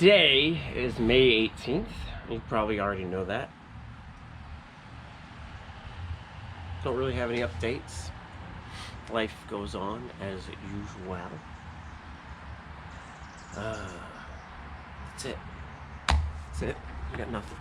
Today is May 18th. You probably already know that. Don't really have any updates. Life goes on as usual. That's it. That's it. I got nothing.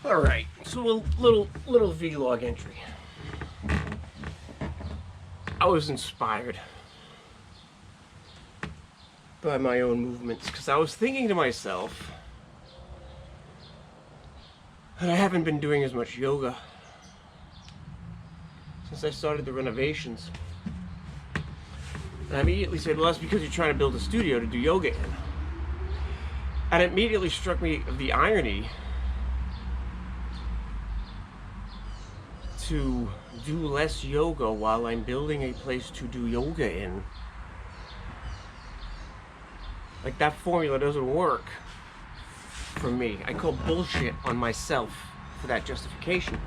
All right, so a little vlog entry. I was inspired by my own movements because I was thinking to myself that I haven't been doing as much yoga since I started the renovations. And I immediately said, well, that's because you're trying to build a studio to do yoga in. And it immediately struck me of the irony to do less yoga while I'm building a place to do yoga in. Like, that formula doesn't work for me. I call bullshit on myself for that justification.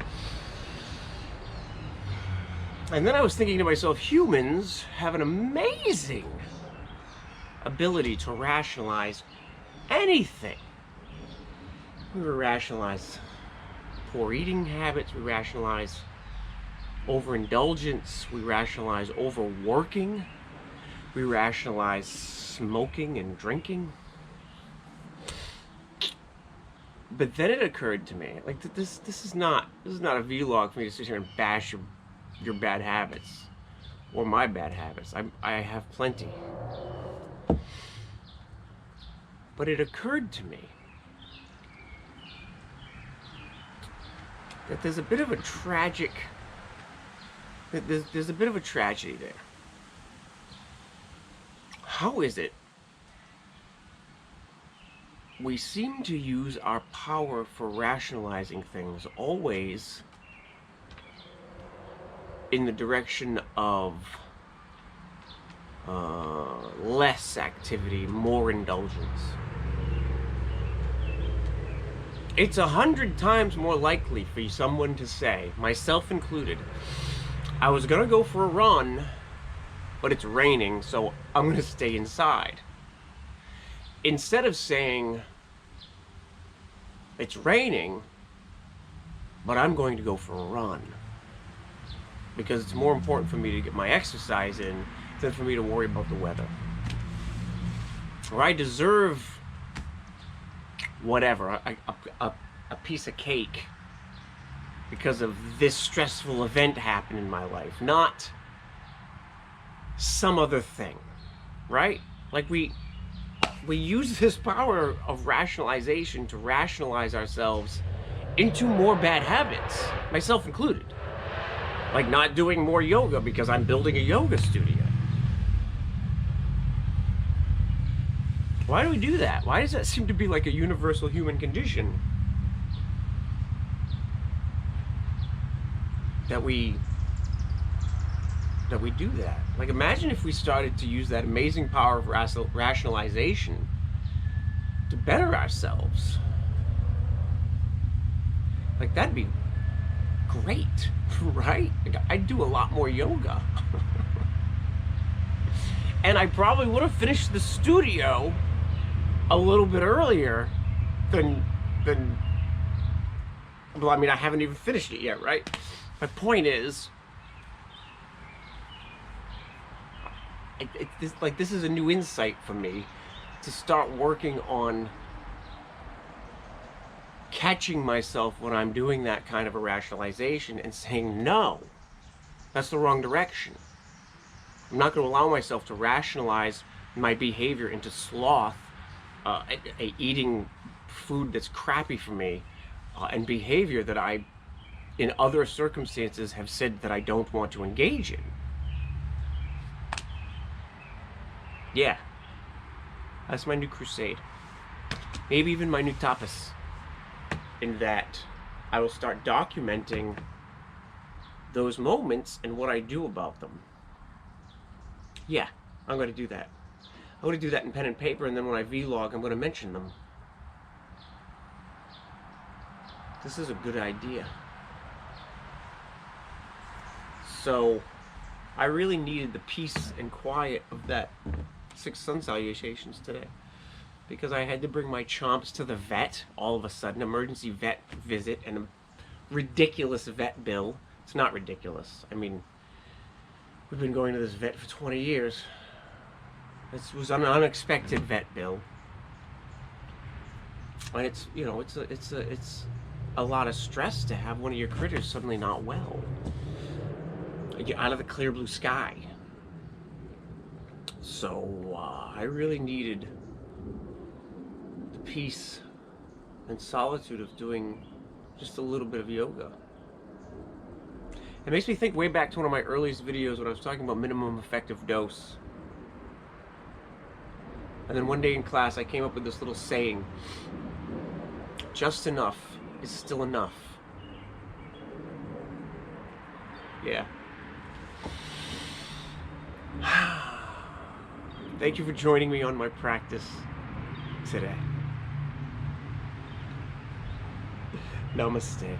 And then I was thinking to myself, humans have an amazing ability to rationalize anything. We rationalize poor eating habits, we rationalize overindulgence, we rationalize overworking, we rationalize smoking and drinking. But then it occurred to me, like, this is not a vlog for me to sit here and bash your bad habits or my bad habits. I have plenty. But it occurred to me that there's a bit of a tragedy there. How is it we seem to use our power for rationalizing things always in the direction of less activity, more indulgence? It's 100 times more likely for someone to say, myself included, I was gonna go for a run, but it's raining, so I'm gonna stay inside. Instead of saying, it's raining, but I'm going to go for a run, because it's more important for me to get my exercise in than for me to worry about the weather. Or I deserve whatever, a piece of cake because of this stressful event happened in my life, not some other thing, right? Like, we we use this power of rationalization to rationalize ourselves into more bad habits, myself included. Like not doing more yoga because I'm building a yoga studio. Why do we do that? Why does that seem to be like a universal human condition? That we do that. Like imagine if we started to use that amazing power of rationalization to better ourselves. Like that'd be great, right? Like, I'd do a lot more yoga. And I probably would have finished the studio a little bit earlier than well, I mean, I haven't even finished it yet, right? My point is, this is a new insight for me to start working on catching myself when I'm doing that kind of a rationalization and saying, no, that's the wrong direction. I'm not going to allow myself to rationalize my behavior into sloth, eating food that's crappy for me, and behavior that I, in other circumstances, have said that I don't want to engage in. Yeah, that's my new crusade. Maybe even my new tapas. In that I will start documenting those moments and what I do about them. Yeah, I'm going to do that. I'm going to do that in pen and paper, and then when I vlog, I'm going to mention them. This is a good idea. So, I really needed the peace and quiet of that 6 sun salutations today. Because I had to bring my chomps to the vet all of a sudden, emergency vet visit, and a ridiculous vet bill. It's not ridiculous. I mean, we've been going to this vet for 20 years. This was an unexpected vet bill. And it's, you know, it's a lot of stress to have one of your critters suddenly not well. Like out of the clear blue sky. So, I really needed peace and solitude of doing just a little bit of yoga. It makes me think way back to one of my earliest videos when I was talking about minimum effective dose. And then one day in class I came up with this little saying, just enough is still enough. Yeah. Thank you for joining me on my practice today. Namaste.